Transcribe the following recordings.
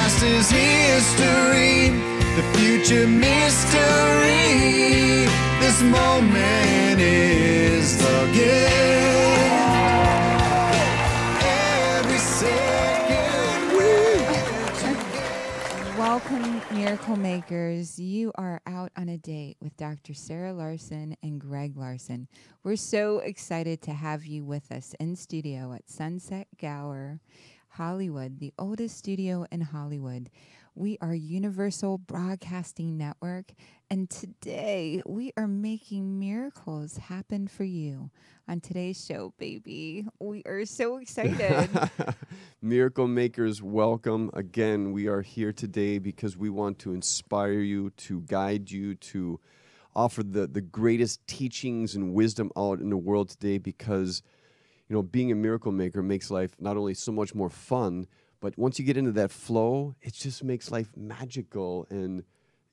past is history, the future mystery. This moment is the gift. Every second Welcome, Miracle Makers. You are out on a date with Dr. Sarah Larsen and Greg Larsen. We're so excited to have you with us in studio at Sunset Gower, Hollywood, the oldest studio in Hollywood. We are Universal Broadcasting Network, and today we are making miracles happen for you on today's show, baby. We are so excited. Miracle Makers, welcome. Again, we are here today because we want to inspire you, to guide you, to offer the greatest teachings and wisdom out in the world today, because you know, being a miracle maker makes life not only so much more fun, but once you get into that flow, it just makes life magical and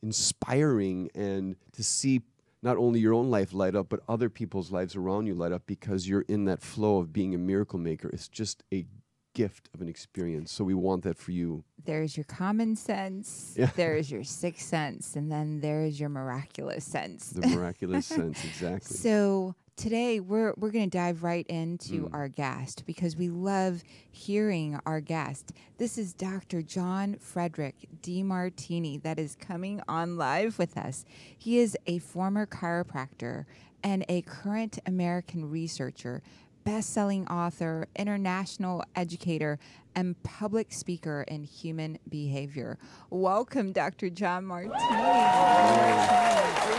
inspiring, and to see not only your own life light up, but other people's lives around you light up because you're in that flow of being a miracle maker. It's just a gift of an experience. So we want that for you. There's your common sense, there's your sixth sense, and then there's your miraculous sense. The miraculous sense, exactly. So today we're going to dive right into our guest, because we love hearing our guest. This is Dr. John Frederick Demartini that is coming on live with us. He is a former chiropractor and a current American researcher, best-selling author, international educator, and public speaker in human behavior. Welcome, Dr. John Martini. We're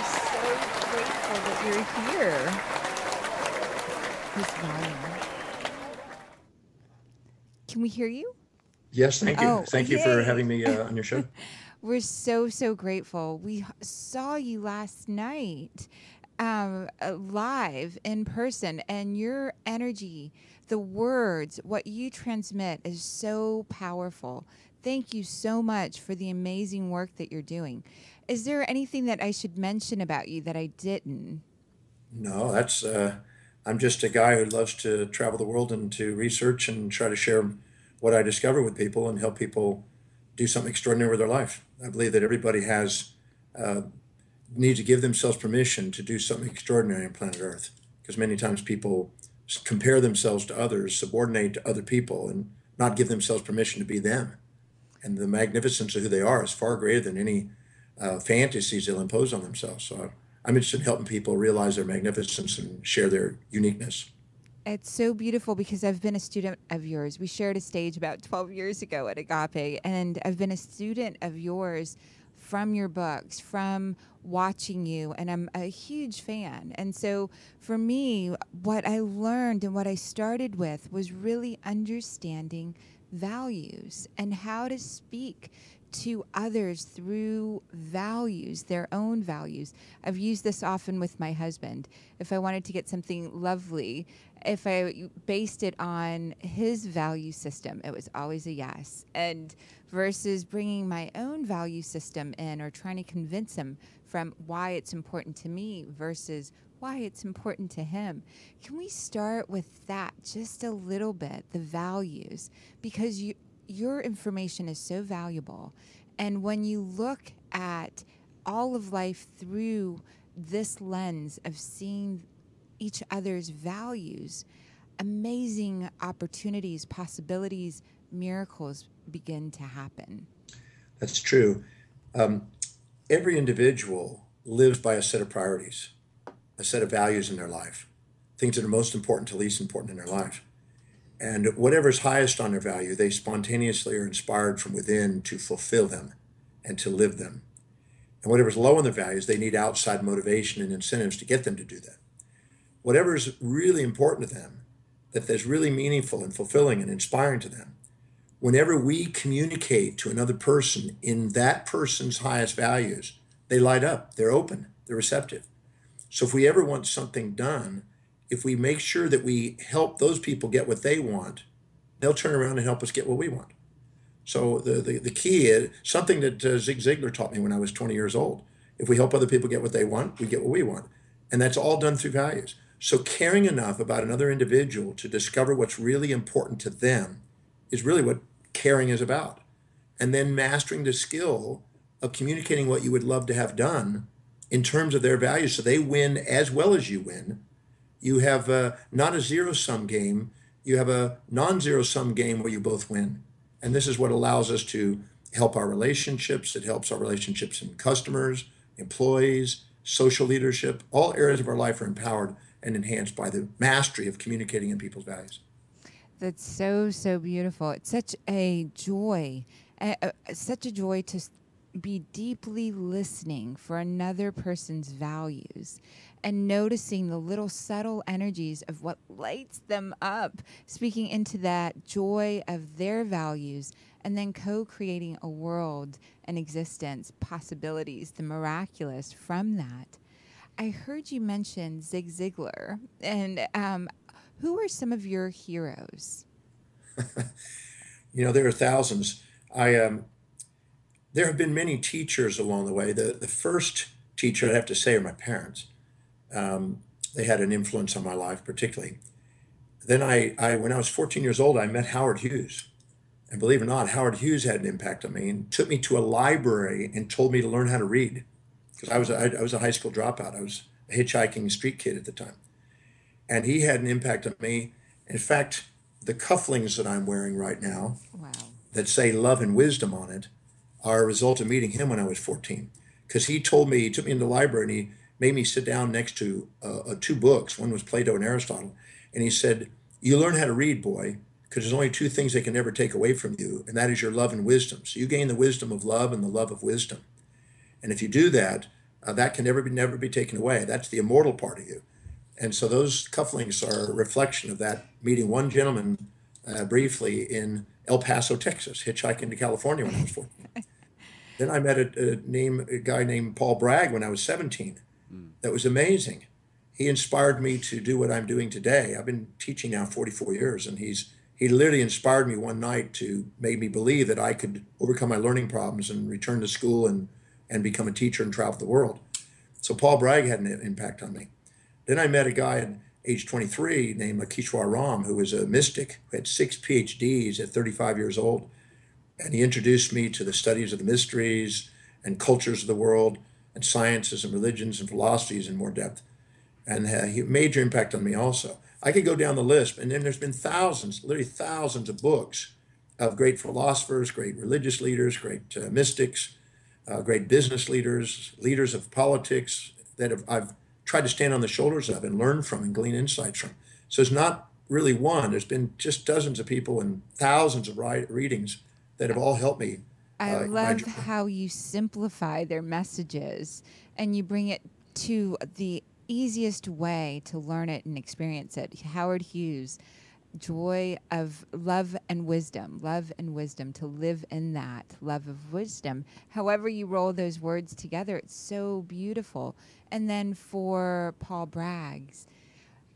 so grateful that you're here. His volume. Can we hear you? Yes, thank you. Oh, thank you for having me on your show. We're so grateful. We saw you last night live in person, and your energy, the words, what you transmit is so powerful. Thank you so much for the amazing work that you're doing. Is there anything that I should mention about you that I didn't? No, that's I'm just a guy who loves to travel the world and to research and try to share what I discover with people and help people do something extraordinary with their life. I believe that everybody has need to give themselves permission to do something extraordinary on planet Earth, because many times people compare themselves to others, subordinate to other people, and not give themselves permission to be them. And the magnificence of who they are is far greater than any fantasies they'll impose on themselves. So I'm interested in helping people realize their magnificence and share their uniqueness. It's so beautiful, because I've been a student of yours. We shared a stage about 12 years ago at Agape, and I've been a student of yours from your books, from watching you, and I'm a huge fan. And so for me, what I learned and what I started with was really understanding values and how to speak to others through values, their own values. I've used this often with my husband. If I wanted to get something lovely, if I based it on his value system, it was always a yes. And versus bringing my own value system in, or trying to convince him from why it's important to me versus why it's important to him. Can we start with that just a little bit, the values? Because your information is so valuable. And when you look at all of life through this lens of seeing each other's values, amazing opportunities, possibilities, miracles begin to happen. That's true. Every individual lives by a set of priorities, a set of values in their life, things that are most important to least important in their life. And whatever's highest on their value, they spontaneously are inspired from within to fulfill them and to live them. And whatever's low on their values, they need outside motivation and incentives to get them to do that. Whatever's really important to them, that is really meaningful and fulfilling and inspiring to them, whenever we communicate to another person in that person's highest values, they light up, they're open, they're receptive. So if we ever want something done, if we make sure that we help those people get what they want, they'll turn around and help us get what we want. So the key is something that Zig Ziglar taught me when I was 20 years old. If we help other people get what they want, we get what we want. And that's all done through values. So caring enough about another individual to discover what's really important to them is really what caring is about. and then mastering the skill of communicating what you would love to have done in terms of their values so they win as well as you win. You have not a zero-sum game. You have a non-zero-sum game where you both win. And this is what allows us to help our relationships. It helps our relationships in customers, employees, social leadership. All areas of our life are empowered and enhanced by the mastery of communicating in people's values. That's so, so beautiful. It's such a joy, such a joy to be deeply listening for another person's values and noticing the little subtle energies of what lights them up, speaking into that joy of their values, and then co-creating a world, an existence, possibilities, the miraculous from that. I heard you mention Zig Ziglar, and who are some of your heroes? There are thousands. There have been many teachers along the way. The first teacher, I'd have to say, are my parents. They had an influence on my life, particularly. Then when I was 14 years old, I met Howard Hughes. And believe it or not, Howard Hughes had an impact on me and took me to a library and told me to learn how to read. Because I was a high school dropout. I was a hitchhiking street kid at the time. And he had an impact on me. In fact, the cufflinks that I'm wearing right now Wow. that say love and wisdom on it are a result of meeting him when I was 14. Because he took me in the library and he made me sit down next to two books. One was Plato and Aristotle. And he said, you learn how to read, boy, because there's only two things they can never take away from you, and that is your love and wisdom. So you gain the wisdom of love and the love of wisdom. And if you do that, that can never be taken away. That's the immortal part of you. And so those cufflinks are a reflection of that, meeting one gentleman briefly in El Paso, Texas, hitchhiking to California when I was 14. Then I met a guy named Paul Bragg when I was 17. That was amazing. He inspired me to do what I'm doing today. I've been teaching now 44 years, and he literally inspired me one night to make me believe that I could overcome my learning problems and return to school and become a teacher and travel the world. So Paul Bragg had an impact on me. Then I met a guy at age 23 named Lakeshwar Ram, who was a mystic, who had 6 PhDs at 35 years old. And he introduced me to the studies of the mysteries and cultures of the world and sciences and religions and philosophies in more depth. And he had a major impact on me also. I could go down the list, and then there's been thousands, literally thousands of books of great philosophers, great religious leaders, great mystics, great business leaders, leaders of politics that I've tried to stand on the shoulders of and learn from and glean insights from. So it's not really one. There's been just dozens of people and thousands of readings that have all helped me. I love how you simplify their messages and you bring it to the easiest way to learn it and experience it. Howard Hughes, joy of love and wisdom, to live in that love of wisdom. However you roll those words together, it's so beautiful. And then for Paul Bragg's,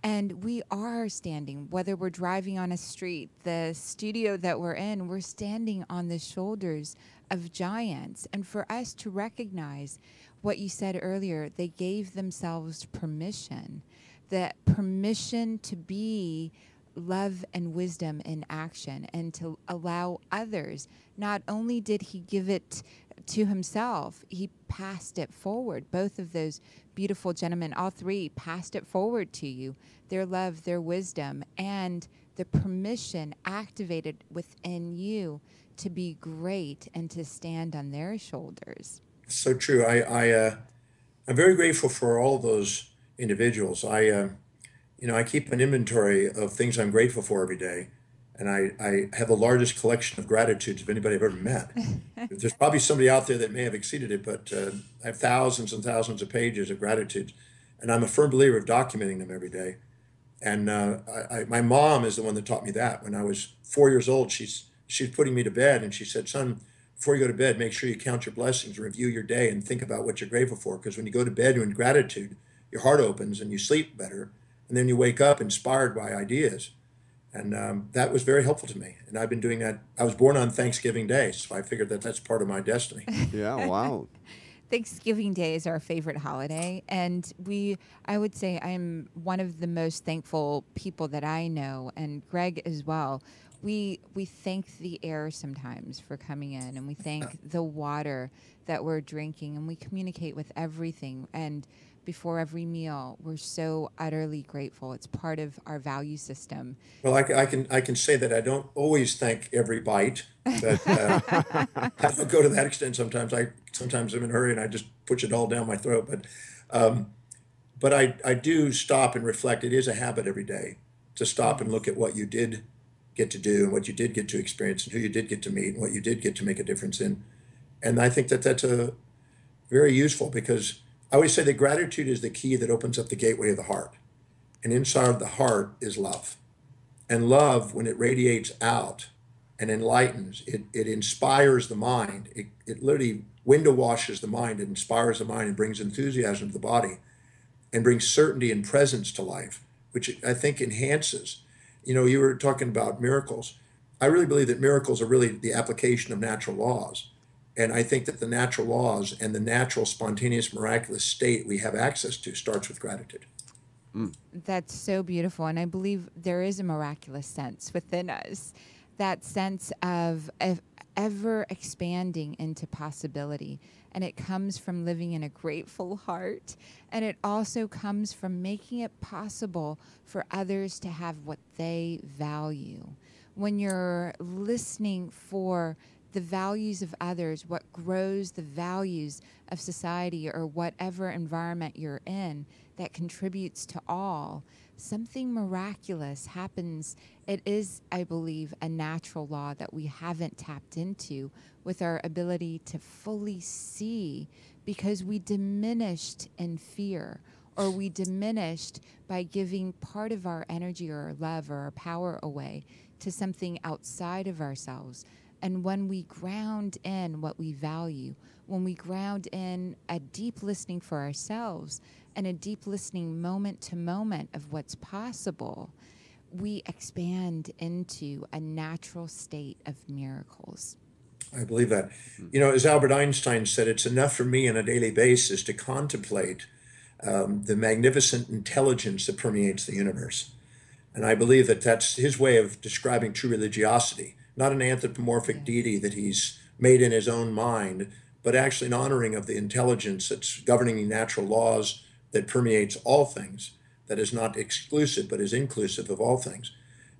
and we are standing, whether we're driving on a street, the studio that we're in, we're standing on the shoulders of giants. And for us to recognize what you said earlier, they gave themselves permission, the permission to be love and wisdom in action and to allow others. Not only did he give it to himself, he passed it forward. Both of those beautiful gentlemen, all three, passed it forward to you. Their love, their wisdom, and the permission activated within you to be great and to stand on their shoulders. So true. I'm very grateful for all those individuals. I keep an inventory of things I'm grateful for every day. And I have the largest collection of gratitudes of anybody I've ever met. There's probably somebody out there that may have exceeded it, but I have thousands and thousands of pages of gratitudes. And I'm a firm believer of documenting them every day. And my mom is the one that taught me that. When I was 4 years old, she's putting me to bed, and she said, son, before you go to bed, make sure you count your blessings, review your day, and think about what you're grateful for. Because when you go to bed in gratitude, your heart opens and you sleep better. And then you wake up inspired by ideas. And that was very helpful to me. And I've been doing that. I was born on Thanksgiving Day, so I figured that that's part of my destiny. Yeah, wow. Thanksgiving Day is our favorite holiday. And I would say I'm one of the most thankful people that I know, and Greg as well. we thank the air sometimes for coming in, and we thank the water that we're drinking, and we communicate with everything. And before every meal, we're so utterly grateful. It's part of our value system. Well, I can say that I don't always thank every bite, but I don't go to that extent. Sometimes I'm in a hurry and I just push it all down my throat. But I do stop and reflect. It is a habit every day to stop and look at what you did get to do and what you did get to experience and who you did get to meet and what you did get to make a difference in. And I think that that's a very useful, because I always say that gratitude is the key that opens up the gateway of the heart. And inside of the heart is love. And love, when it radiates out and enlightens, it inspires the mind. It literally window washes the mind. It inspires the mind and brings enthusiasm to the body and brings certainty and presence to life, which I think enhances. You know, you were talking about miracles. I really believe that miracles are really the application of natural laws. And I think that the natural laws and the natural, spontaneous, miraculous state we have access to starts with gratitude. That's so beautiful. And I believe there is a miraculous sense within us, that sense of ever expanding into possibility. And it comes from living in a grateful heart. And it also comes from making it possible for others to have what they value. When you're listening for the values of others, what grows the values of society or whatever environment you're in that contributes to all, something miraculous happens. It is, I believe, a natural law that we haven't tapped into with our ability to fully see, because we diminished in fear, or we diminished by giving part of our energy or our love or our power away to something outside of ourselves. And when we ground in what we value, when we ground in a deep listening for ourselves and a deep listening moment to moment of what's possible, we expand into a natural state of miracles. I believe that. You know, as Albert Einstein said, it's enough for me on a daily basis to contemplate the magnificent intelligence that permeates the universe. And I believe that that's his way of describing true religiosity. Not an anthropomorphic deity that he's made in his own mind, but actually an honoring of the intelligence that's governing the natural laws that permeates all things, that is not exclusive, but is inclusive of all things.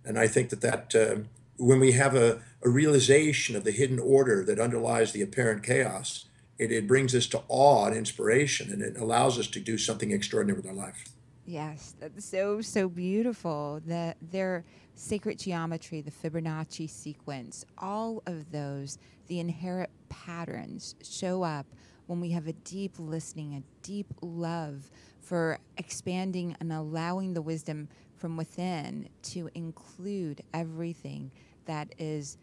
And I think that when we have a realization of the hidden order that underlies the apparent chaos, it brings us to awe and inspiration, and it allows us to do something extraordinary with our life. Yes, that's so beautiful. Their sacred geometry, the Fibonacci sequence, all of those, the inherent patterns show up when we have a deep listening, a deep love for expanding and allowing the wisdom from within to include everything that is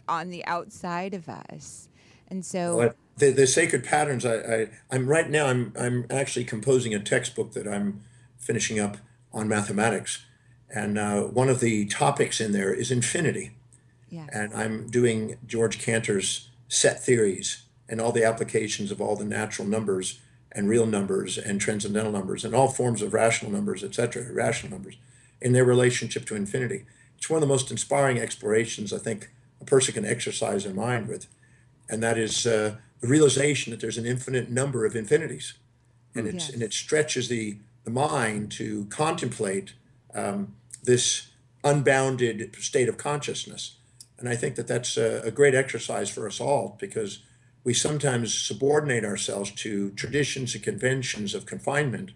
on the outside of us. And so Well, the sacred patterns, I'm right now, I'm actually composing a textbook that I'm finishing up on mathematics. And one of the topics in there is infinity. yes. And I'm doing George Cantor's set theories and all the applications of all the natural numbers and real numbers and transcendental numbers and all forms of rational numbers, etc., irrational numbers, in their relationship to infinity. It's one of the most inspiring explorations I think a person can exercise their mind with. And that is the realization that there's an infinite number of infinities. And it stretches the mind to contemplate this unbounded state of consciousness. And I think that that's a great exercise for us all, because we sometimes subordinate ourselves to traditions and conventions of confinement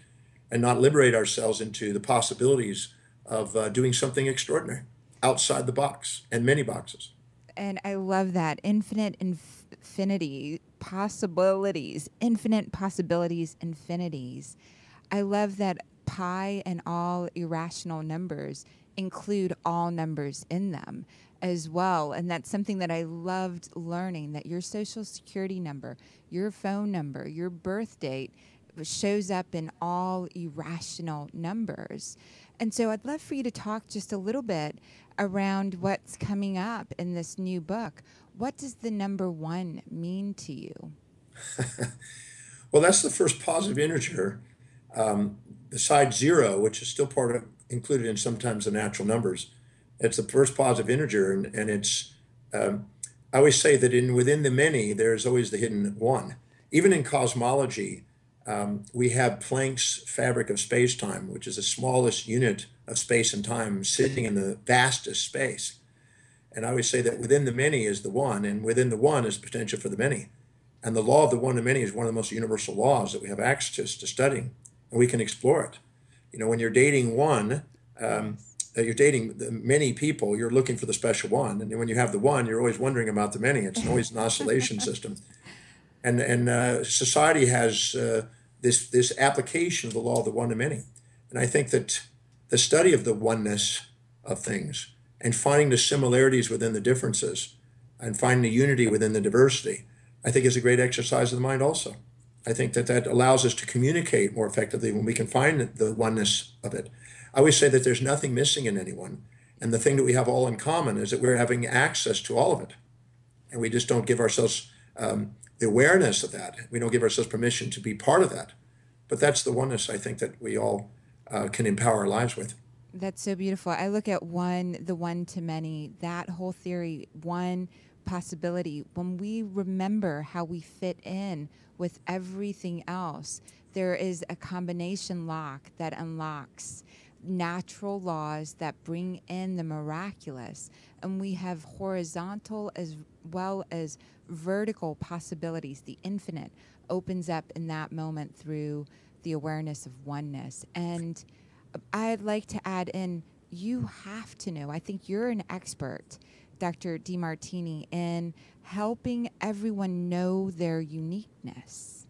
and not liberate ourselves into the possibilities of doing something extraordinary outside the box and many boxes. And I love that. Infinity possibilities, infinite possibilities, infinities. I love that pi and all irrational numbers include all numbers in them as well. And that's something that I loved learning, that your social security number, your phone number, your birth date shows up in all irrational numbers. And so I'd love for you to talk just a little bit around what's coming up in this new book. What does the number 1 mean to you? Well, that's the first positive integer, besides 0, which is still included in sometimes the natural numbers. It's the first positive integer, and it's. I always say that within the many, there's always the hidden one. Even in cosmology, we have Planck's fabric of space-time, which is the smallest unit of space and time sitting in the vastest space. And I always say that within the many is the one, and within the one is potential for the many. And the law of the one to many is one of the most universal laws that we have access to studying, and we can explore it. You know, when you're dating one, you're dating the many people, you're looking for the special one. And when you have the one, you're always wondering about the many. It's always an oscillation system. And society has this application of the law of the one to many. And I think that the study of the oneness of things and finding the similarities within the differences and finding the unity within the diversity, I think is a great exercise of the mind also. I think that allows us to communicate more effectively when we can find the oneness of it. I always say that there's nothing missing in anyone. And the thing that we have all in common is that we're having access to all of it. And we just don't give ourselves the awareness of that. We don't give ourselves permission to be part of that. But that's the oneness I think that we all can empower our lives with. That's so beautiful. I look at the one to many, that whole theory, one possibility. When we remember how we fit in with everything else, there is a combination lock that unlocks natural laws that bring in the miraculous. And we have horizontal as well as vertical possibilities. The infinite opens up in that moment through the awareness of oneness. And I'd like to add in, you have to know, I think you're an expert, Dr. Demartini, in helping everyone know their uniqueness.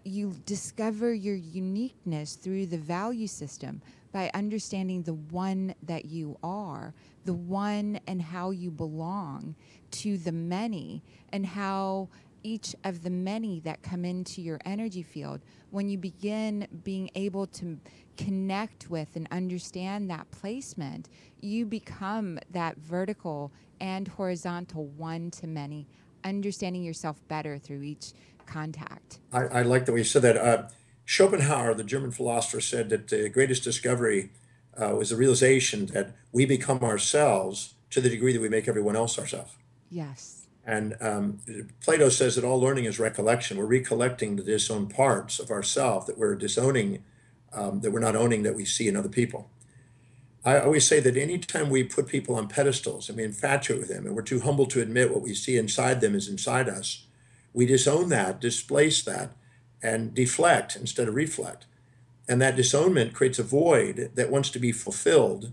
You discover your uniqueness through the value system by understanding the one that you are, the one and how you belong to the many, and how each of the many that come into your energy field, when you begin being able to connect with and understand that placement, you become that vertical and horizontal one to many, understanding yourself better through each contact. I like the way you said that. Schopenhauer, the German philosopher, said that the greatest discovery was the realization that we become ourselves to the degree that we make everyone else ourselves. Yes. And Plato says that all learning is recollection. We're recollecting the disowned parts of ourselves that we're disowning, that we're not owning, that we see in other people. I always say that anytime we put people on pedestals and we infatuate with them and we're too humble to admit what we see inside them is inside us, we disown that, displace that, and deflect instead of reflect. And that disownment creates a void that wants to be fulfilled.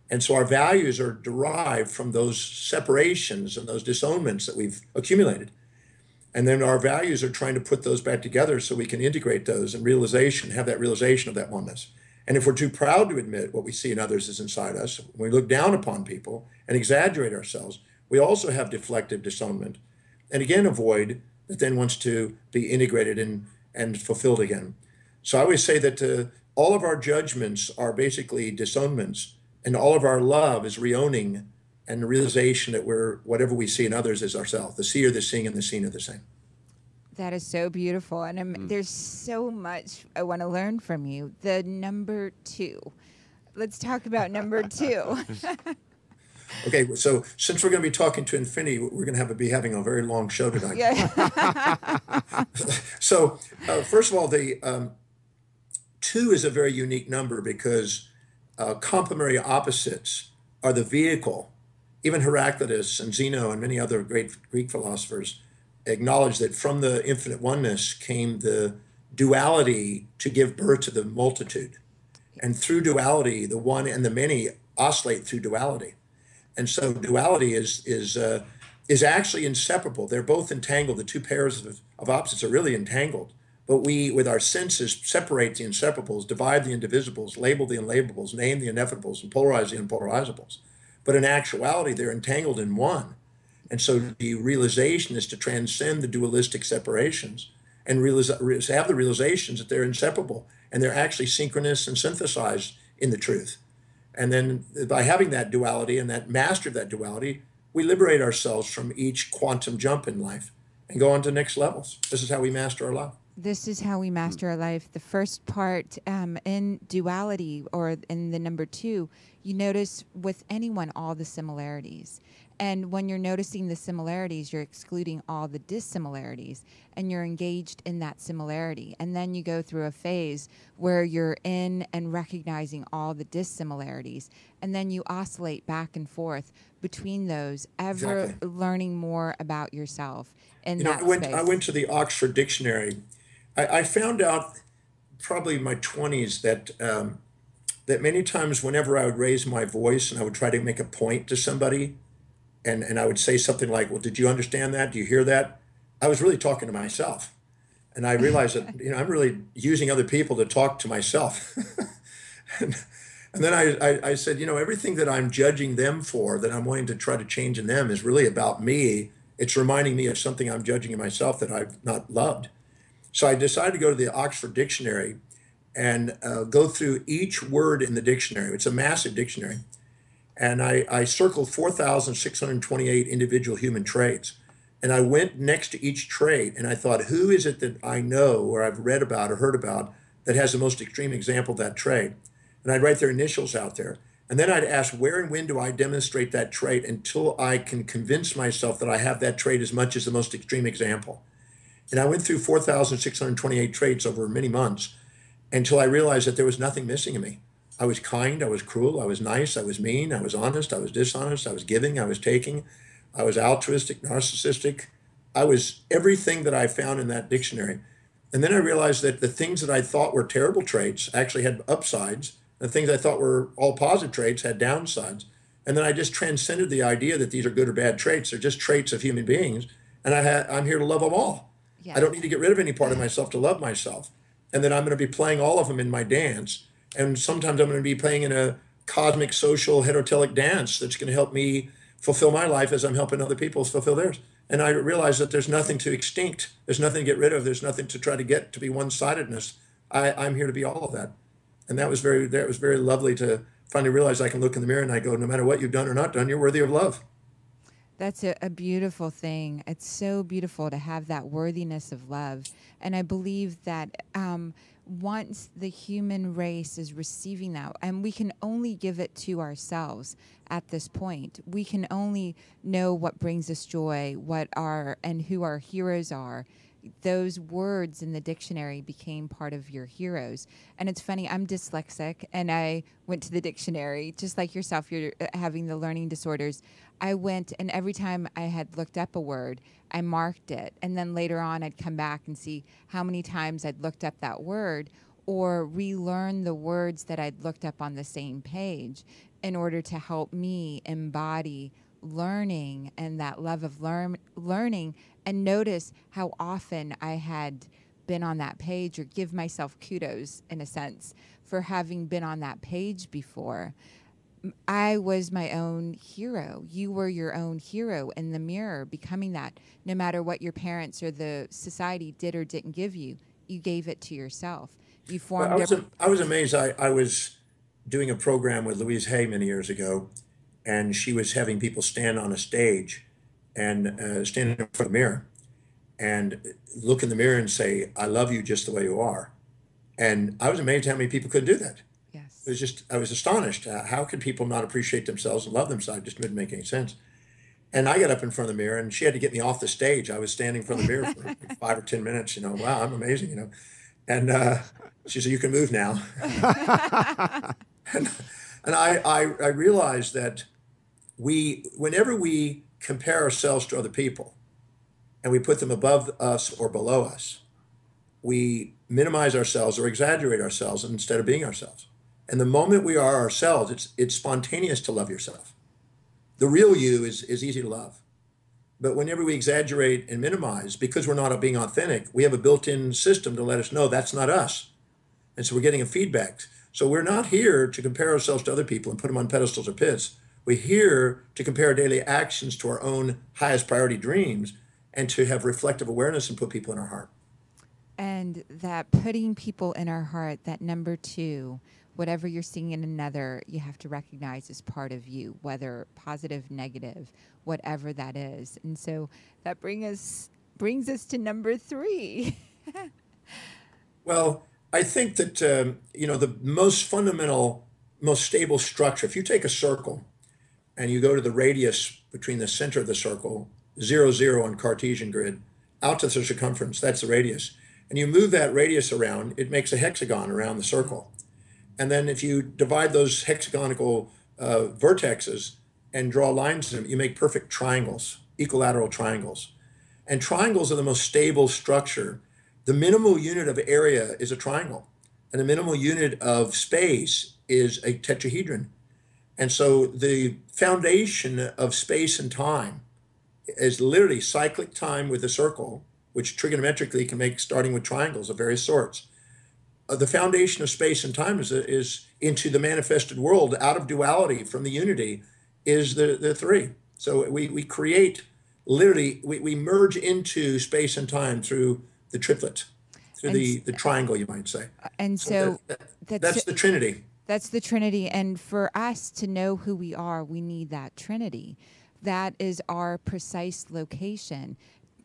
And so our values are derived from those separations and those disownments that we've accumulated. And then our values are trying to put those back together so we can integrate those and have that realization of that oneness. And if we're too proud to admit what we see in others is inside us, when we look down upon people and exaggerate ourselves, we also have deflective disownment. And again, a void that then wants to be integrated and fulfilled again. So I always say that all of our judgments are basically disownments, and all of our love is reowning and the realization that whatever we see in others is ourselves. The seer, the seeing, and the seen are the same. That is so beautiful. And there's so much I want to learn from you. The number 2. Let's talk about number 2. Okay, so since we're going to be talking to infinity, we're going to be having a very long show tonight. Yeah. So first of all, the 2 is a very unique number because complementary opposites are the vehicle. Even Heraclitus and Zeno and many other great Greek philosophers acknowledge that from the infinite oneness came the duality to give birth to the multitude. And through duality, the one and the many oscillate through duality. And so duality is actually inseparable. They're both entangled. The two pairs of opposites are really entangled. But we, with our senses, separate the inseparables, divide the indivisibles, label the unlabellables, name the inevitables, and polarize the unpolarizables. But in actuality, they're entangled in one. And so the realization is to transcend the dualistic separations and have the realizations that they're inseparable and they're actually synchronous and synthesized in the truth. And then by having that duality and that mastery of that duality, we liberate ourselves from each quantum jump in life and go on to next levels. This is how we master our life. This is how we master our life. The first part, in duality, or in the number 2, you notice with anyone all the similarities. And when you're noticing the similarities, you're excluding all the dissimilarities, and you're engaged in that similarity. And then you go through a phase where you're in and recognizing all the dissimilarities. And then you oscillate back and forth between those, ever Exactly. learning more about yourself in You know, that I space. went to the Oxford Dictionary. I found out probably in my 20s that that many times whenever I would raise my voice and I would try to make a point to somebody, and I would say something like, "Well, did you understand that? Do you hear that?" I was really talking to myself, and I realized that I'm really using other people to talk to myself. and, and then I said, everything that I'm judging them for, that I'm wanting to try to change in them, is really about me. It's reminding me of something I'm judging in myself that I've not loved. So I decided to go to the Oxford Dictionary and go through each word in the dictionary. It's a massive dictionary. And I circled 4,628 individual human traits. And I went next to each trait and I thought, who is it that I know or I've read about or heard about that has the most extreme example of that trait? And I'd write their initials out there. And then I'd ask, where and when do I demonstrate that trait until I can convince myself that I have that trait as much as the most extreme example? And I went through 4,628 traits over many months until I realized that there was nothing missing in me. I was kind, I was cruel, I was nice, I was mean, I was honest, I was dishonest, I was giving, I was taking, I was altruistic, narcissistic. I was everything that I found in that dictionary. And then I realized that the things that I thought were terrible traits actually had upsides. The things I thought were all positive traits had downsides. And then I just transcended the idea that these are good or bad traits. They're just traits of human beings. And I'm here to love them all. Yes. I don't need to get rid of any part of myself to love myself. And then I'm going to be playing all of them in my dance. And sometimes I'm going to be playing in a cosmic, social, heterotelic dance that's going to help me fulfill my life as I'm helping other people fulfill theirs. And I realize that there's nothing to extinct. There's nothing to get rid of. There's nothing to try to get to be one-sidedness. I'm here to be all of that. And that was very lovely to finally realize I can look in the mirror and I go, no matter what you've done or not done, you're worthy of love. That's a beautiful thing. It's so beautiful to have that worthiness of love. And I believe that once the human race is receiving that, and we can only give it to ourselves at this point. We can only know what brings us joy, and who our heroes are. Those words in the dictionary became part of your heroes. And it's funny, I'm dyslexic, and I went to the dictionary, just like yourself, you're having the learning disorders. I went, and every time I had looked up a word, I marked it. And then later on, I'd come back and see how many times I'd looked up that word, or relearn the words that I'd looked up on the same page in order to help me embody learning and that love of learning, and notice how often I had been on that page, or give myself kudos in a sense for having been on that page before. I was my own hero. You were your own hero in the mirror, becoming that. No matter what your parents or the society did or didn't give you, you gave it to yourself. You formed. I was amazed. I was doing a program with Louise Hay many years ago, and she was having people stand on a stage and stand in front of the mirror and look in the mirror and say, "I love you just the way you are." And I was amazed how many people could do that. Yes. I was astonished. How could people not appreciate themselves and love themselves? It just didn't make any sense. And I got up in front of the mirror, and she had to get me off the stage. I was standing in front of the mirror for like 5 or 10 minutes. Wow, I'm amazing. And she said, "You can move now." and I realized that whenever we compare ourselves to other people, and we put them above us or below us, we minimize ourselves or exaggerate ourselves instead of being ourselves. And the moment we are ourselves, it's spontaneous to love yourself. The real you is easy to love. But whenever we exaggerate and minimize, because we're not being authentic, we have a built-in system to let us know that's not us. And so we're getting a feedback. So we're not here to compare ourselves to other people and put them on pedestals or pits. We're here to compare our daily actions to our own highest priority dreams, and to have reflective awareness and put people in our heart. And that putting people in our heart, that number 2, whatever you're seeing in another, you have to recognize as part of you, whether positive, negative, whatever that is. And so that brings us to number 3. Well, I think that the most fundamental, most stable structure. If you take a circle and you go to the radius between the center of the circle, 0, 0 on Cartesian grid, out to the circumference, that's the radius, and you move that radius around, it makes a hexagon around the circle. And then if you divide those hexagonal vertexes and draw lines in them, you make perfect triangles, equilateral triangles. And triangles are the most stable structure. The minimal unit of area is a triangle, and the minimal unit of space is a tetrahedron. And so the foundation of space and time is literally cyclic time with a circle, which trigonometrically can make starting with triangles of various sorts. The foundation of space and time is into the manifested world, out of duality from the unity, is the three. So we create, literally, we merge into space and time through the triplet, through the triangle, you might say. And so that's the Trinity. That's the Trinity. And for us to know who we are, we need that Trinity. That is our precise location.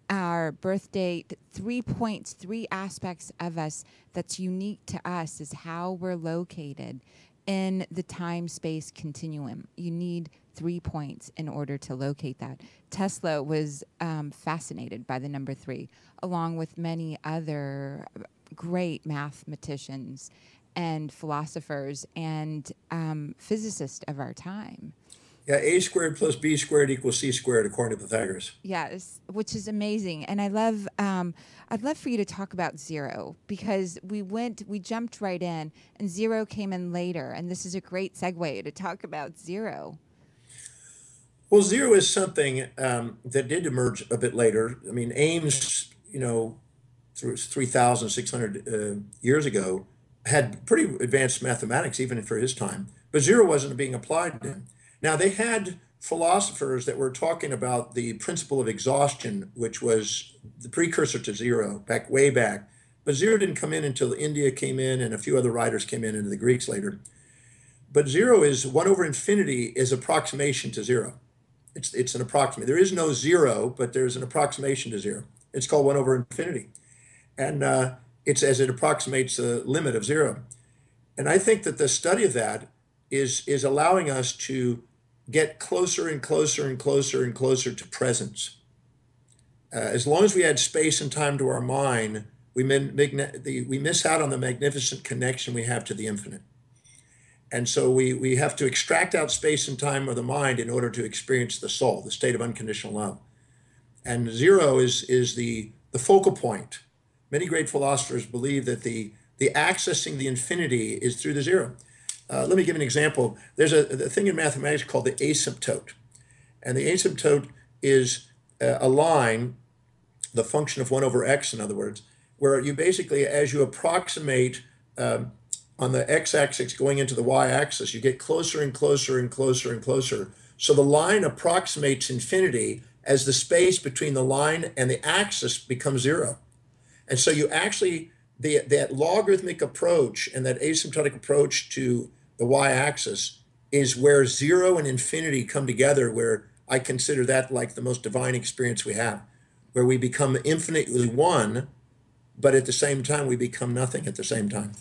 Our birth date, 3 points, 3 aspects of us that's unique to us is how we're located in the time-space continuum. You need 3 points in order to locate that. Tesla was fascinated by the number 3, along with many other great mathematicians and philosophers and physicists of our time. Yeah, a squared plus b squared equals c squared, according to Pythagoras. Yes, which is amazing. And I'd love for you to talk about zero, because we jumped right in, and zero came in later. And this is a great segue to talk about zero. Well, zero is something that did emerge a bit later. I mean, Ames, through 3,600 years ago, had pretty advanced mathematics even for his time. But zero wasn't being applied then. Now, they had philosophers that were talking about the principle of exhaustion, which was the precursor to zero, way back. But zero didn't come in until India came in and a few other writers came in, and the Greeks later. But zero is 1 over infinity is approximation to zero. It's an approximate. There is no zero, but there's an approximation to zero. It's called 1 over infinity. And it's as it approximates the limit of zero. And I think that the study of that is allowing us to get closer and closer and closer and closer to presence. As long as we add space and time to our mind, we miss out on the magnificent connection we have to the infinite. And so we have to extract out space and time of the mind in order to experience the soul, the state of unconditional love. And zero is the focal point. Many great philosophers believe that the accessing the infinity is through the zero. Let me give an example. There's a thing in mathematics called the asymptote. And the asymptote is a line, the function of 1 over x, in other words, where you basically, as you approximate on the x-axis going into the y-axis, you get closer and closer and closer and closer. So the line approximates infinity as the space between the line and the axis becomes zero. And so you actually, that logarithmic approach and that asymptotic approach to the y-axis is where zero and infinity come together, where I consider that like the most divine experience we have, where we become infinitely one, but at the same time, we become nothing at the same time.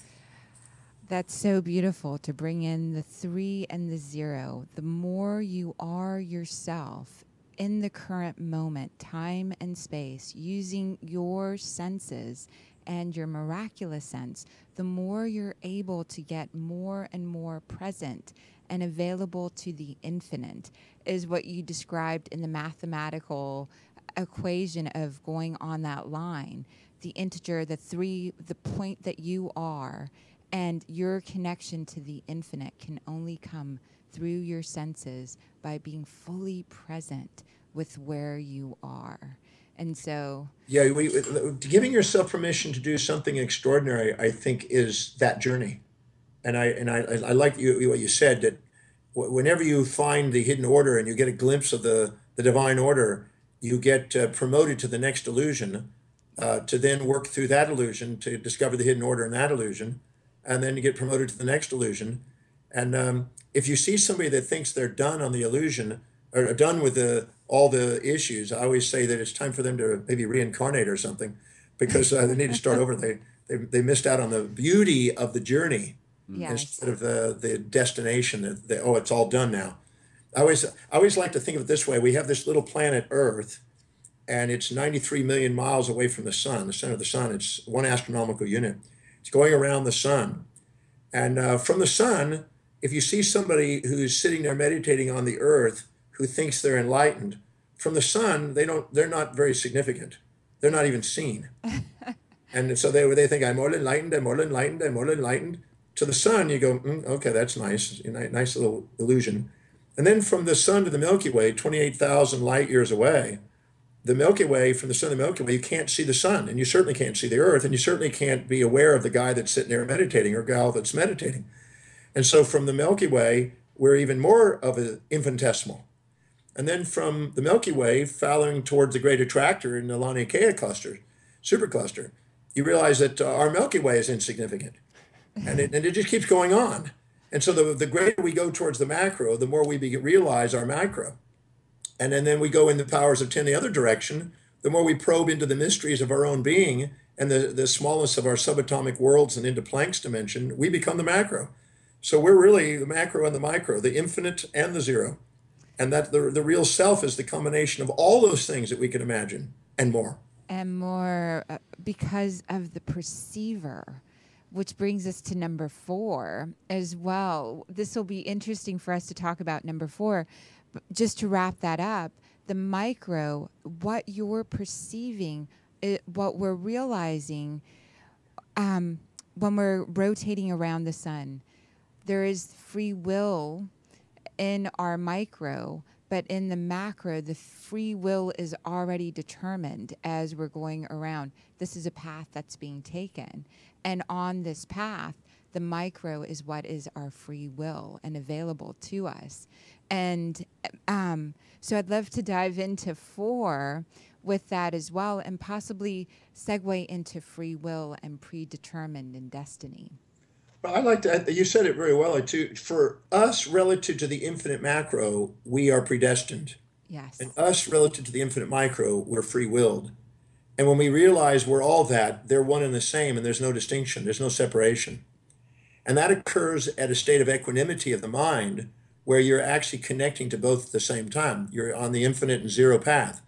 That's so beautiful to bring in the 3 and the 0. The more you are yourself in the current moment, time and space, using your senses and your miraculous sense, the more you're able to get more and more present and available to the infinite, is what you described in the mathematical equation of going on that line. The integer, the 3, the point that you are, and your connection to the infinite can only come through your senses by being fully present with where you are. And so, yeah, giving yourself permission to do something extraordinary, I think, is that journey. And I like what you said, that whenever you find the hidden order and you get a glimpse of the divine order, you get promoted to the next illusion, to then work through that illusion to discover the hidden order in that illusion, and then you get promoted to the next illusion. And if you see somebody that thinks they're done on the illusion, or done with all the issues, I always say that it's time for them to maybe reincarnate or something, because they need to start over. They missed out on the beauty of the journey Yes. instead of the destination. Oh, it's all done now. I always like to think of it this way. We have this little planet Earth, and it's 93 million miles away from the sun, the center of the sun. It's 1 astronomical unit. It's going around the sun. And from the sun, if you see somebody who's sitting there meditating on the earth who thinks they're enlightened, from the sun, they're not very significant. They're not even seen. And so they think, I'm more enlightened, I'm more enlightened, I'm more enlightened. To the sun, you go, okay, that's nice, nice little illusion. And then from the sun to the Milky Way, 28,000 light years away, the Milky Way, from the sun to the Milky Way, you can't see the sun, and you certainly can't see the earth, and you certainly can't be aware of the guy that's sitting there meditating or gal that's meditating. And so from the Milky Way, we're even more of an infinitesimal. And then from the Milky Way, following towards the Great Attractor in the Laniakea cluster, supercluster, you realize that our Milky Way is insignificant. And it just keeps going on. And so the greater we go towards the macro, the more we realize our macro. And then we go in the powers of 10 the other direction, the more we probe into the mysteries of our own being and the smallness of our subatomic worlds and into Planck's dimension, we become the macro. So we're really the macro and the micro, the infinite and the zero. And that the real self is the combination of all those things that we can imagine and more. And more because of the perceiver, which brings us to number 4 as well. This will be interesting for us to talk about number 4. But just to wrap that up, the micro, what you're perceiving, what we're realizing when we're rotating around the sun, there is free will in our micro, but in the macro, the free will is already determined as we're going around. This is a path that's being taken. And on this path, the micro is what is our free will and available to us. And so I'd love to dive into 4 with that as well, and possibly segue into free will and predetermined and destiny. Well, I like to, you said it very well, too. For us, relative to the infinite macro, we are predestined. Yes. And us, relative to the infinite micro, we're free-willed. And when we realize we're all that, they're one and the same, and there's no distinction, there's no separation. And that occurs at a state of equanimity of the mind, where you're actually connecting to both at the same time. You're on the infinite and zero path.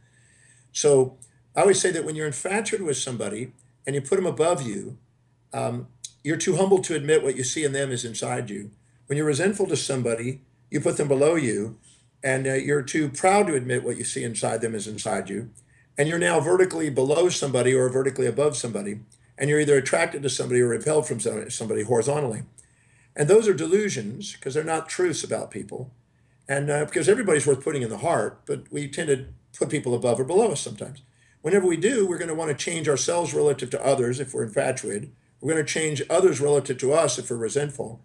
So I always say that when you're infatuated with somebody and you put them above you, you're too humble to admit what you see in them is inside you. When you're resentful to somebody, you put them below you, and you're too proud to admit what you see inside them is inside you. And you're now vertically below somebody or vertically above somebody, and you're either attracted to somebody or repelled from somebody horizontally. And those are delusions, because they're not truths about people. And because everybody's worth putting in the heart, but we tend to put people above or below us sometimes. Whenever we do, we're going to want to change ourselves relative to others if we're infatuated. We're going to change others relative to us if we're resentful.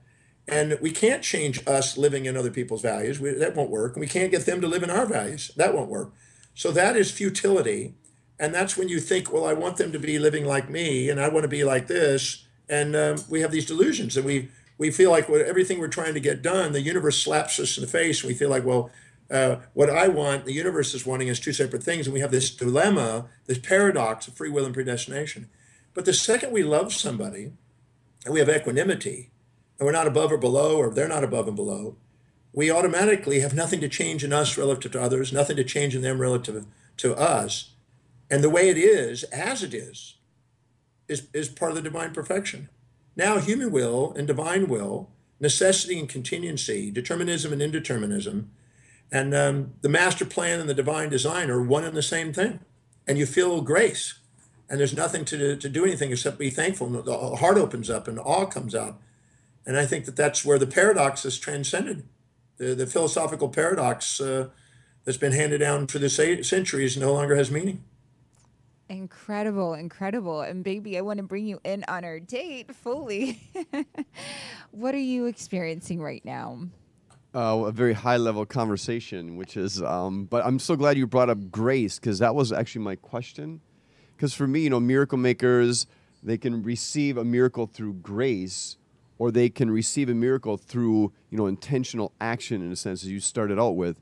And we can't change us living in other people's values. That won't work. And we can't get them to live in our values. That won't work. So that is futility. And that's when you think, well, I want them to be living like me, and I want to be like this. And we have these delusions, and we feel like everything we're trying to get done, the universe slaps us in the face, and we feel like, well, what I want, the universe is wanting, is two separate things. And we have this dilemma, this paradox of free will and predestination. But the second we love somebody, and we have equanimity, and we're not above or below, or they're not above and below, we automatically have nothing to change in us relative to others, nothing to change in them relative to us. And the way it is, as it is part of the divine perfection. Now, human will and divine will, necessity and contingency, determinism and indeterminism, and the master plan and the divine design are one and the same thing. And you feel grace. And there's nothing to do anything except be thankful. And the heart opens up and awe comes out. And I think that that's where the paradox is transcended. The philosophical paradox that's been handed down for the centuries no longer has meaning. Incredible, incredible. And baby, I want to bring you in on our date fully. What are you experiencing right now? A very high-level conversation, which is, but I'm so glad you brought up grace, because that was actually my question. Because for me, miracle makers, they can receive a miracle through grace, or they can receive a miracle through, intentional action, in a sense, as you started out with.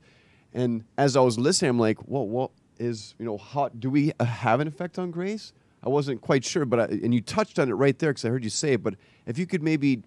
And as I was listening, I'm like, well, what is, how do we have an effect on grace? I wasn't quite sure, and you touched on it right there because I heard you say it. But if you could maybe,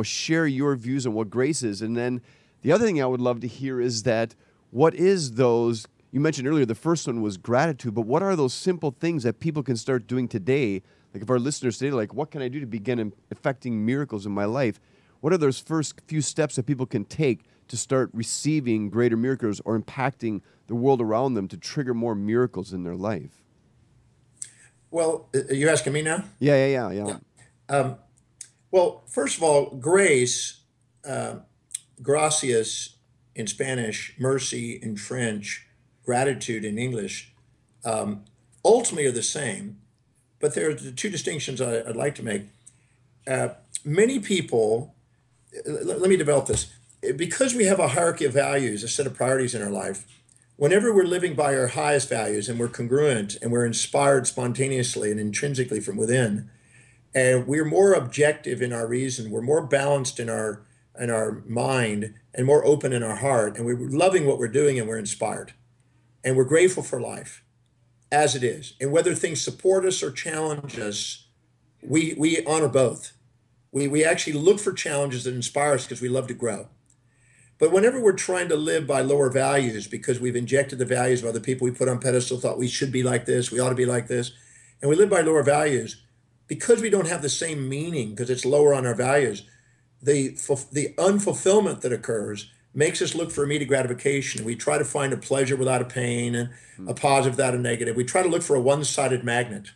share your views on what grace is, and then the other thing I would love to hear is that what is those? You mentioned earlier the first one was gratitude, but what are those simple things that people can start doing today? Like if our listeners today, like what can I do to begin effecting miracles in my life? What are those first few steps that people can take to start receiving greater miracles or impacting the world around them to trigger more miracles in their life? Well, are you asking me now? Yeah. Well, first of all, grace, gracias in Spanish, mercy in French, gratitude in English, ultimately are the same, but there are the two distinctions I'd like to make. Many people, let me develop this. Because we have a hierarchy of values, a set of priorities in our life, whenever we're living by our highest values and we're congruent and we're inspired spontaneously and intrinsically from within, and we're more objective in our reason, we're more balanced in our mind and more open in our heart, and we're loving what we're doing and we're inspired. And we're grateful for life as it is. And whether things support us or challenge us, we honor both. We actually look for challenges that inspire us because we love to grow. But whenever we're trying to live by lower values because we've injected the values of other people we put on pedestal, thought we should be like this, we ought to be like this, and we live by lower values, because we don't have the same meaning, because it's lower on our values, the unfulfillment that occurs makes us look for immediate gratification. We try to find a pleasure without a pain and a positive without a negative. We try to look for a one-sided magnet.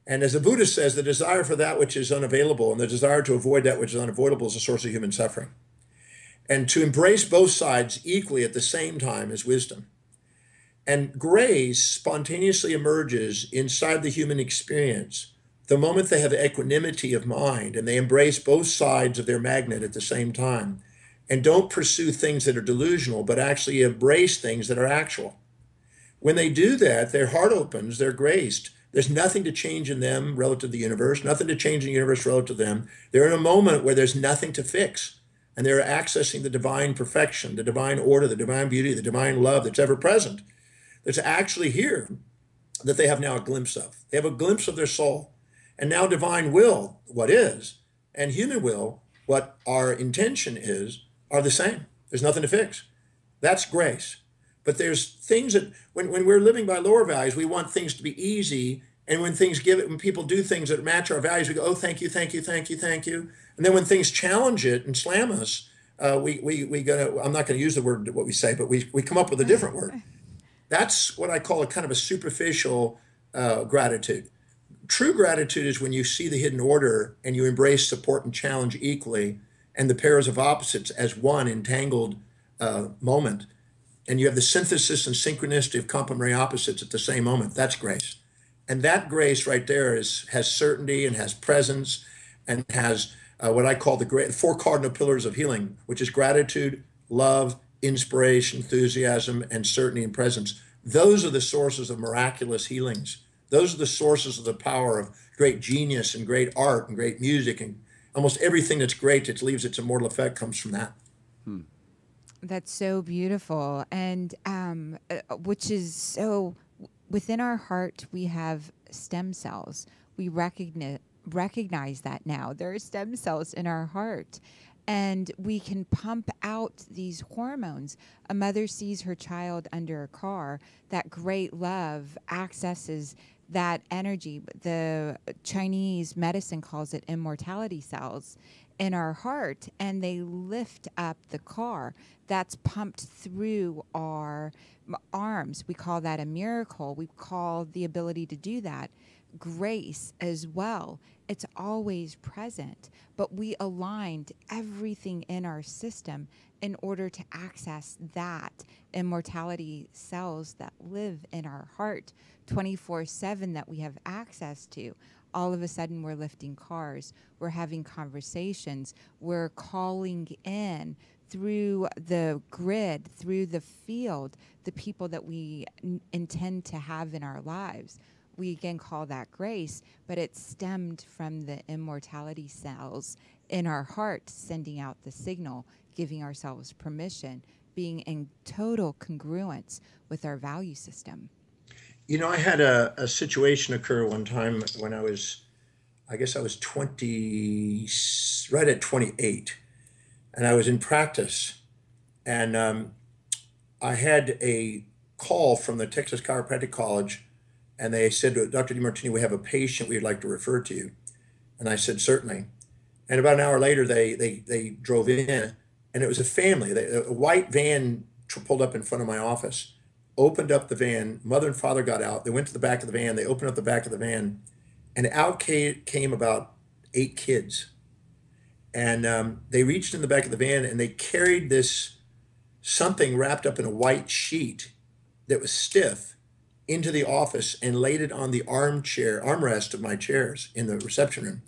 And as the Buddha says, the desire for that which is unavailable and the desire to avoid that which is unavoidable is a source of human suffering. And to embrace both sides equally at the same time is wisdom. And grace spontaneously emerges inside the human experience the moment they have equanimity of mind and they embrace both sides of their magnet at the same time and don't pursue things that are delusional, but actually embrace things that are actual. When they do that, their heart opens, they're graced. There's nothing to change in them relative to the universe, nothing to change in the universe relative to them. They're in a moment where there's nothing to fix. And they're accessing the divine perfection, the divine order, the divine beauty, the divine love that's ever present. That's actually here that they have now a glimpse of. They have a glimpse of their soul. And now divine will, what is, and human will, what our intention is, are the same. There's nothing to fix. That's grace. But there's things that, when we're living by lower values, we want things to be easy. And when people do things that match our values, we go, oh, thank you, thank you, thank you, thank you. And then when things challenge it and slam us, I'm not going to use the word what we say, but we come up with a different word. That's what I call a kind of a superficial gratitude. True gratitude is when you see the hidden order and you embrace support and challenge equally and the pairs of opposites as one entangled moment. And you have the synthesis and synchronicity of complementary opposites at the same moment. That's grace. And that grace right there has certainty and has presence and has what I call the four cardinal pillars of healing, which is gratitude, love, inspiration, enthusiasm, and certainty and presence. Those are the sources of miraculous healings. Those are the sources of the power of great genius and great art and great music, and almost everything that's great that leaves its immortal effect comes from that. That's so beautiful. And which is so, within our heart, we have stem cells. We recognize that now. There are stem cells in our heart. And we can pump out these hormones. A mother sees her child under a car. That great love accesses that energy. The Chinese medicine calls it immortality cells in our heart, and they lift up the car. That's pumped through our arms. We call that a miracle. We call the ability to do that grace as well. It's always present, but we aligned everything in our system in order to access that immortality cells that live in our heart 24/7 that we have access to. All of a sudden, we're lifting cars, we're having conversations, we're calling in through the grid, through the field, the people that we intend to have in our lives. We again call that grace, but it stemmed from the immortality cells in our heart, sending out the signal, giving ourselves permission, being in total congruence with our value system. I had a situation occur one time when I guess I was 20, right at 28, and I was in practice, and I had a call from the Texas Chiropractic College, and they said, Dr. Demartini, we have a patient we'd like to refer to you. And I said, certainly. And about an hour later, they drove in, and it was a family. A white van pulled up in front of my office, opened up the van. Mother and father got out. They went to the back of the van. They opened up the back of the van, and out came about 8 kids. And they reached in the back of the van, and they carried this something wrapped up in a white sheet that was stiff into the office and laid it on the armrest of my chairs in the reception room.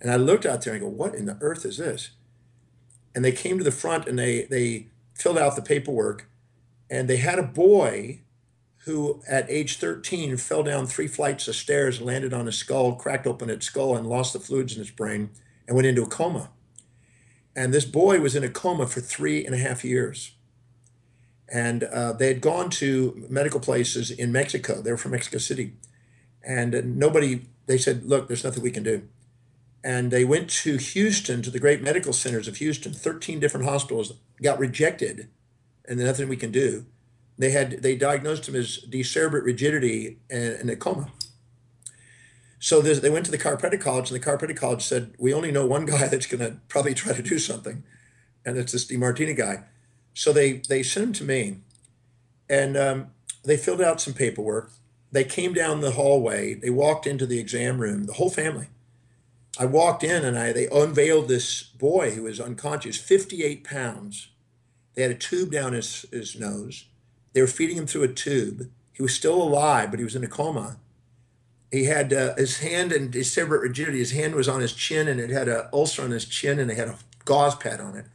And I looked out there and I go, what in the earth is this? And they came to the front and they filled out the paperwork, and they had a boy who at age 13 fell down 3 flights of stairs, landed on his skull, cracked open its skull, and lost the fluids in his brain and went into a coma. And this boy was in a coma for 3.5 years. And they had gone to medical places in Mexico. They were from Mexico City. And they said, look, there's nothing we can do. And they went to Houston, to the great medical centers of Houston, 13 different hospitals, got rejected, and there's nothing we can do. They diagnosed him as decerebrate rigidity and a coma. So they went to the chiropractic college, and the chiropractic college said, we only know one guy that's going to probably try to do something, and it's this Demartini guy. So they sent him to me, and they filled out some paperwork. They came down the hallway. They walked into the exam room, the whole family. I walked in, and they unveiled this boy who was unconscious, 58 pounds. They had a tube down his nose. They were feeding him through a tube. He was still alive, but he was in a coma. He had his hand in decerebrate rigidity. His hand was on his chin, and it had an ulcer on his chin, and they had a gauze pad on it.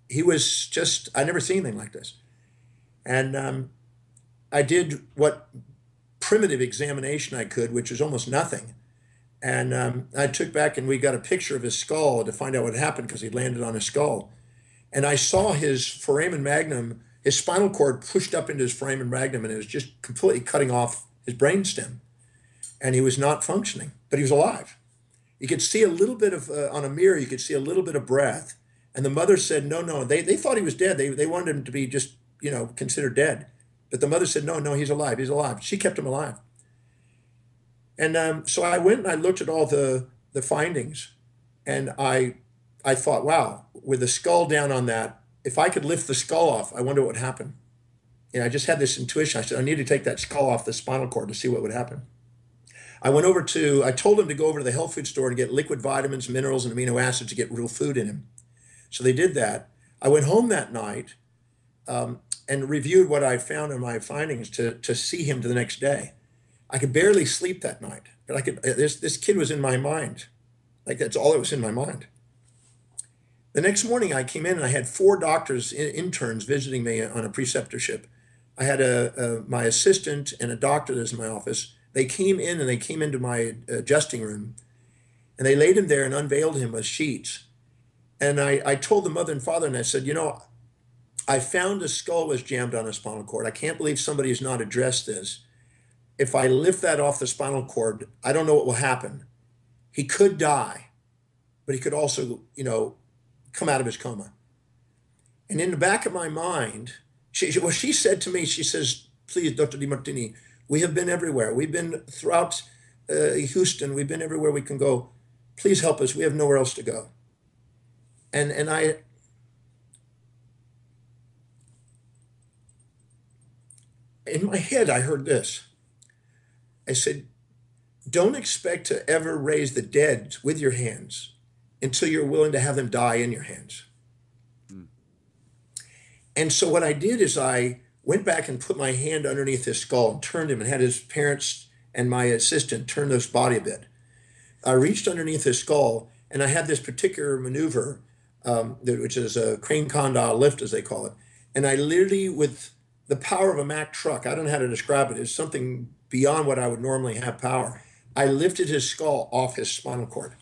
He was just, I never seen anything like this. And I did what primitive examination I could, which was almost nothing. And I took back, and we got a picture of his skull to find out what happened, because he landed on his skull. And I saw his foramen magnum, his spinal cord pushed up into his foramen magnum, and it was just completely cutting off his brainstem. And he was not functioning, but he was alive. You could see a little bit of, on a mirror, you could see a little bit of breath. And the mother said, no. They thought he was dead. They wanted him to be just, considered dead. But the mother said, no, he's alive. He's alive. She kept him alive. And so I went and I looked at all the findings. And I thought, wow, with the skull down on that, if I could lift the skull off, I wonder what would happen. I just had this intuition. I said, I need to take that skull off the spinal cord to see what would happen. I told him to go over to the health food store and get liquid vitamins, minerals, and amino acids to get real food in him. So they did that. I went home that night and reviewed what I found in my findings to see him the next day. I could barely sleep that night, but this kid was in my mind. Like, that's all that was in my mind. The next morning I came in and I had 4 doctors, interns visiting me on a preceptorship. I had my assistant and a doctor that was in my office. They came into my adjusting room, and they laid him there and unveiled him with sheets. And I told the mother and father, and I said, I found a skull was jammed on a spinal cord. I can't believe somebody has not addressed this. If I lift that off the spinal cord, I don't know what will happen. He could die, but he could also, come out of his coma. And in the back of my mind, she said to me, she says, please, Dr. Demartini, we have been everywhere. We've been throughout Houston. We've been everywhere we can go. Please help us. We have nowhere else to go. And in my head, I heard this. I said, don't expect to ever raise the dead with your hands until you're willing to have them die in your hands. And so what I did is I went back and put my hand underneath his skull and turned him, and had his parents and my assistant turn his body a bit. I reached underneath his skull, and I had this particular maneuver, which is a crane condyle lift, as they call it. And I literally, with the power of a Mack truck, I don't know how to describe it, it's something beyond what I would normally have power. I lifted his skull off his spinal cord.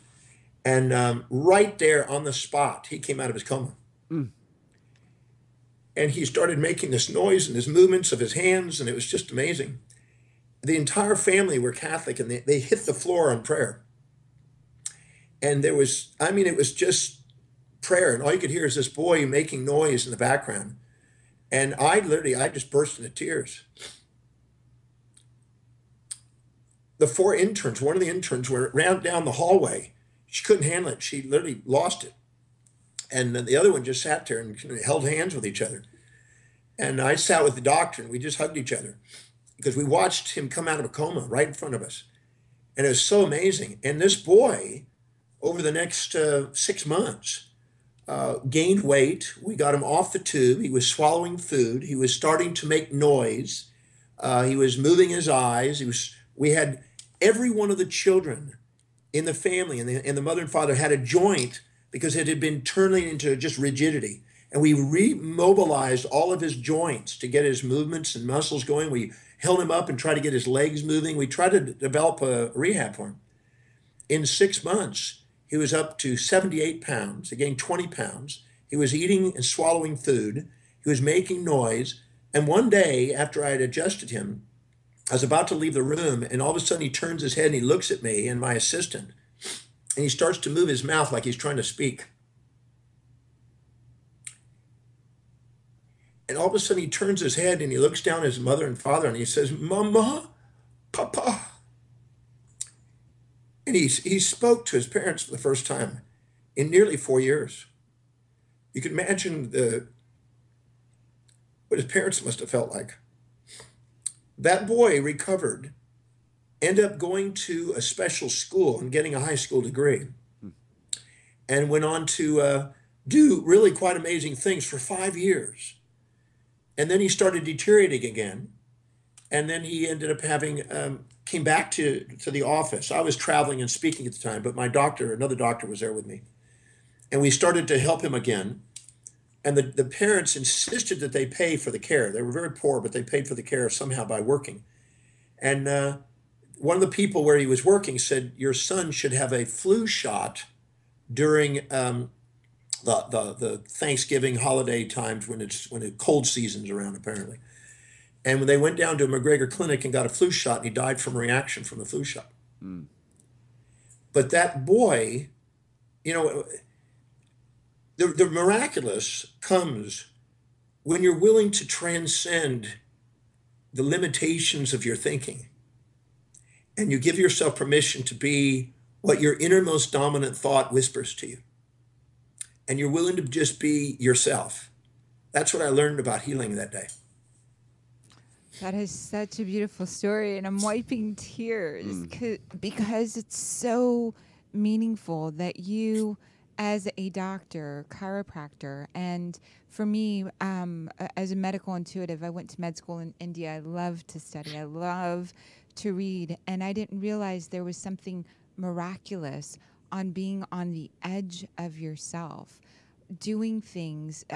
And right there on the spot, he came out of his coma. And he started making this noise and his movements of his hands, and it was just amazing. The entire family were Catholic, and they hit the floor on prayer. And there was, I mean, it was just prayer, and all you could hear is this boy making noise in the background. And I just burst into tears. The four interns, one of the interns ran down the hallway. She couldn't handle it. She literally lost it. And then the other one just sat there and held hands with each other. And I sat with the doctor, and we just hugged each other because we watched him come out of a coma right in front of us. And it was so amazing. And this boy, over the next 6 months, gained weight. We got him off the tube. He was swallowing food. He was starting to make noise. He was moving his eyes. We had every one of the children in the family, and the mother and father had a joint because it had been turning into just rigidity. And we remobilized all of his joints to get his movements and muscles going. We held him up and tried to get his legs moving. We tried to develop a rehab for him. In 6 months, he was up to 78 pounds. He gained 20 pounds. He was eating and swallowing food. He was making noise. And one day, after I had adjusted him, I was about to leave the room, and all of a sudden he turns his head and he looks at me and my assistant, and he starts to move his mouth like he's trying to speak. And all of a sudden he turns his head and he looks down at his mother and father and he says, "Mama, Papa." And he spoke to his parents for the first time in nearly 4 years. You can imagine what his parents must have felt like. That boy recovered, ended up going to a special school and getting a high school degree, and went on to do really quite amazing things for 5 years. And then he started deteriorating again. And then he ended up came back to the office. I was traveling and speaking at the time, but another doctor was there with me. And we started to help him again. And the parents insisted that they pay for the care. They were very poor, but they paid for the care somehow by working. And one of the people where he was working said, "Your son should have a flu shot during the Thanksgiving holiday times when the cold season's around, apparently." And when they went down to a McGregor clinic and got a flu shot, and he died from a reaction from the flu shot. Mm. But that boy, the miraculous comes when you're willing to transcend the limitations of your thinking, and you give yourself permission to be what your innermost dominant thought whispers to you. And you're willing to just be yourself. That's what I learned about healing that day. That is such a beautiful story, and I'm wiping tears because it's so meaningful that you, as a doctor, chiropractor, and for me, as a medical intuitive, I went to med school in India. I love to study. I love to read, and I didn't realize there was something miraculous on being on the edge of yourself, doing things,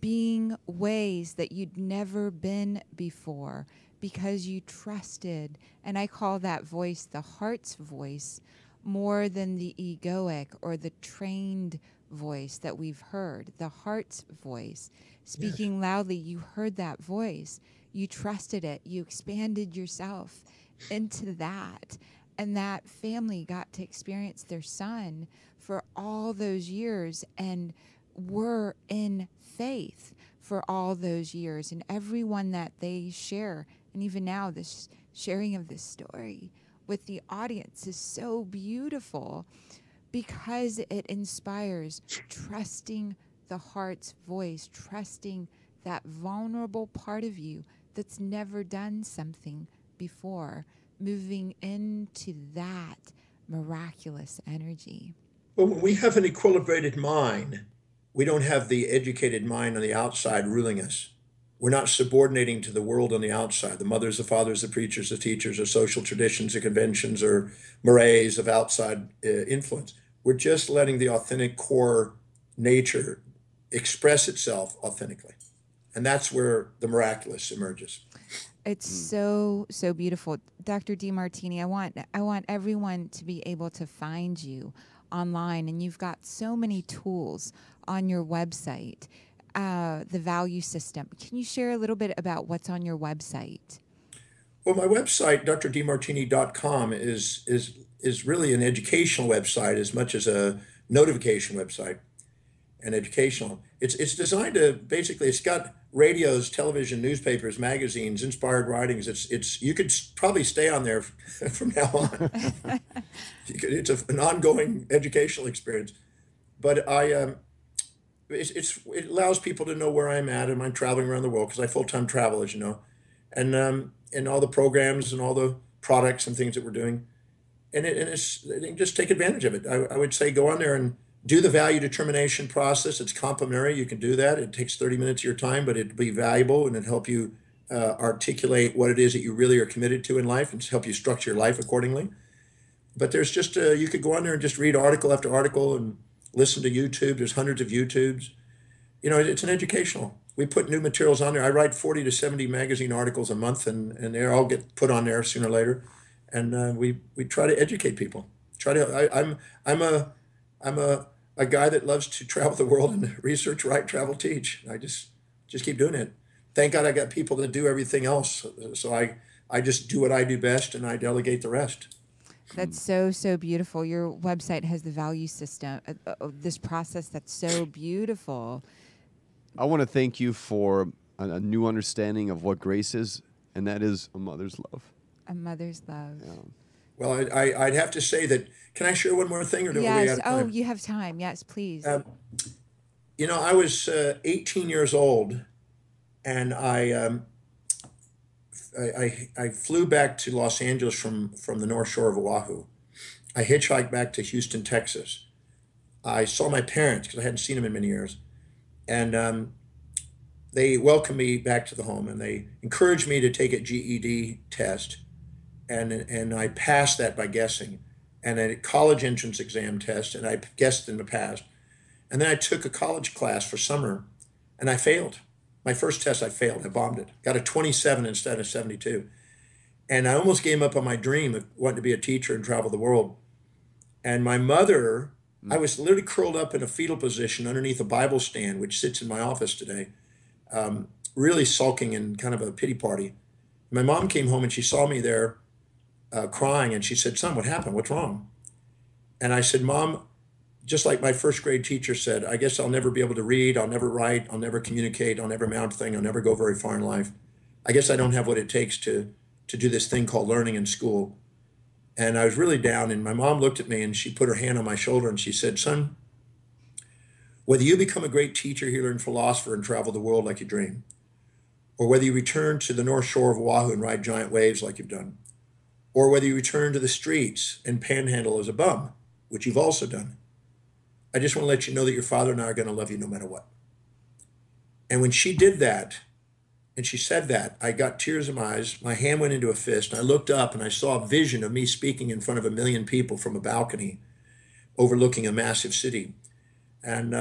being ways that you'd never been before because you trusted. And I call that voice the heart's voice more than the egoic or the trained voice that we've heard. The heart's voice, speaking loudly, you heard that voice. You trusted it. You expanded yourself into that. And that family got to experience their son for all those years and were in faith for all those years. And everyone that they share, and even now this sharing of this story with the audience is so beautiful because it inspires trusting the heart's voice, trusting that vulnerable part of you that's never done something before, moving into that miraculous energy. Well, when we have an equilibrated mind, we don't have the educated mind on the outside ruling us. We're not subordinating to the world on the outside, the mothers, the fathers, the preachers, the teachers, the social traditions, the conventions, or mores of outside influence. We're just letting the authentic core nature express itself authentically. And that's where the miraculous emerges. It's so beautiful. Dr. Demartini, I want everyone to be able to find you online, and you've got so many tools on your website. the value system. Can you share a little bit about what's on your website? Well, my website, drdemartini.com, is really an educational website as much as a notification website and educational. It's designed to basically, it's got radios, television, newspapers, magazines, inspired writings. It's you could probably stay on there from now on. It's an ongoing educational experience. But it allows people to know where I'm at, and I'm traveling around the world because I full-time travel, as you know, and all the programs and all the products and things that we're doing, and just take advantage of it. I would say go on there and do the value determination process. It's complimentary. You can do that. It takes 30 minutes of your time, but it'd be valuable and it'd help you articulate what it is that you really are committed to in life and help you structure your life accordingly. But there's just you could go on there and just read article after article and listen to YouTube. There's hundreds of YouTubes. You know, it's an educational. We put new materials on there. I write 40 to 70 magazine articles a month, and they all get put on there sooner or later. And we try to educate people. I'm a guy that loves to travel the world and research, write, travel, teach. I just keep doing it. Thank God I got people that do everything else. So I just do what I do best, and I delegate the rest. That's so beautiful. Your website has the value system, this process that's so beautiful. I want to thank you for a new understanding of what grace is, and that is a mother's love. A mother's love. Yeah. Well, I'd have to say that. Can I share one more thing, or do we Yes. out of time? Oh, you have time. Yes, please. You know, I was 18 years old, and I flew back to Los Angeles from the North Shore of Oahu. I hitchhiked back to Houston, Texas. I saw my parents because I hadn't seen them in many years, and they welcomed me back to the home, and they encouraged me to take a GED test, and I passed that by guessing, and a college entrance exam test, and I guessed in the past, and then I took a college class for summer, and I failed. My first test, I failed. I bombed it. Got a 27 instead of 72. And I almost gave up on my dream of wanting to be a teacher and travel the world. And my mother, I was literally curled up in a fetal position underneath a Bible stand, which sits in my office today, really sulking in kind of a pity party. My mom came home and she saw me there crying, and she said, "Son, what happened? What's wrong?" And I said, "Mom, just like my first grade teacher said, I guess I'll never be able to read, I'll never write, I'll never communicate, I'll never mount a thing, I'll never go very far in life. I guess I don't have what it takes to do this thing called learning in school." And I was really down, and my mom looked at me and she put her hand on my shoulder and she said, "Son, whether you become a great teacher, healer, and philosopher and travel the world like you dream, or whether you return to the North Shore of Oahu and ride giant waves like you've done, or whether you return to the streets and panhandle as a bum, which you've also done, I just want to let you know that your father and I are going to love you no matter what." And when she did that, and she said that, I got tears in my eyes. My hand went into a fist, and I looked up and I saw a vision of me speaking in front of 1 million people from a balcony overlooking a massive city. And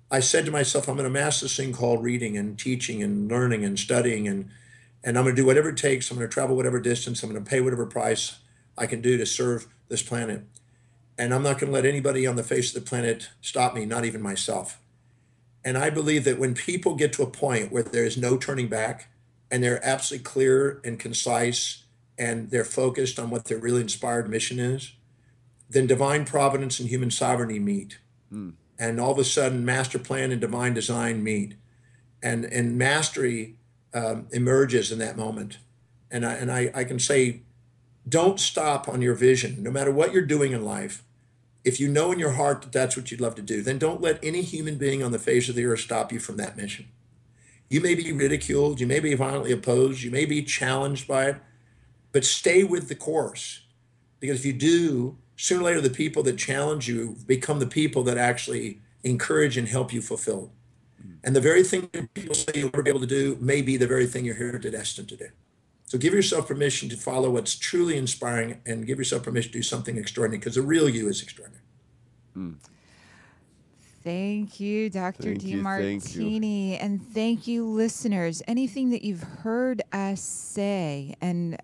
I said to myself, I'm going to master this thing called reading and teaching and learning and studying, and I'm going to do whatever it takes. I'm going to travel whatever distance. I'm going to pay whatever price I can do to serve this planet. And I'm not going to let anybody on the face of the planet stop me, not even myself. And I believe that when people get to a point where there is no turning back, and they're absolutely clear and concise, and they're focused on what their really inspired mission is, then divine providence and human sovereignty meet. And all of a sudden, master plan and divine design meet. And mastery emerges in that moment. And I can say, don't stop on your vision, no matter what you're doing in life. If you know in your heart that that's what you'd love to do, then don't let any human being on the face of the earth stop you from that mission. You may be ridiculed, you may be violently opposed, you may be challenged by it, but stay with the course. Because if you do, sooner or later, the people that challenge you become the people that actually encourage and help you fulfill. And the very thing that people say you'll never be able to do may be the very thing you're here to destined to do. So give yourself permission to follow what's truly inspiring, and give yourself permission to do something extraordinary, because the real you is extraordinary. Thank you, Dr. Thank you. Demartini. And thank you, listeners. Anything that you've heard us say and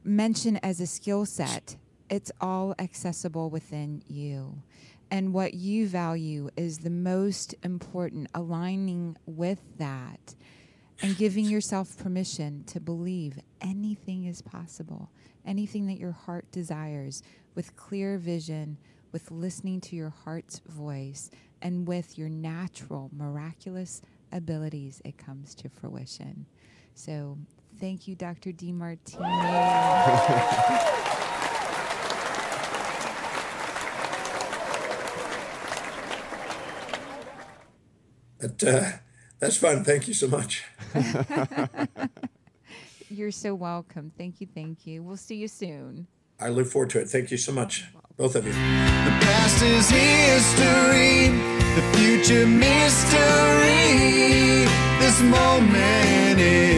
mention as a skill set, it's all accessible within you. and what you value is the most important, aligning with that and giving yourself permission to believe anything is possible, anything that your heart desires, with clear vision, with listening to your heart's voice, and with your natural, miraculous abilities, it comes to fruition. So thank you, Dr. Demartini. That's fun. Thank you so much. You're so welcome. Thank you. Thank you. We'll see you soon. I look forward to it. Thank you so much, both of you. The past is history, the future mystery. This moment is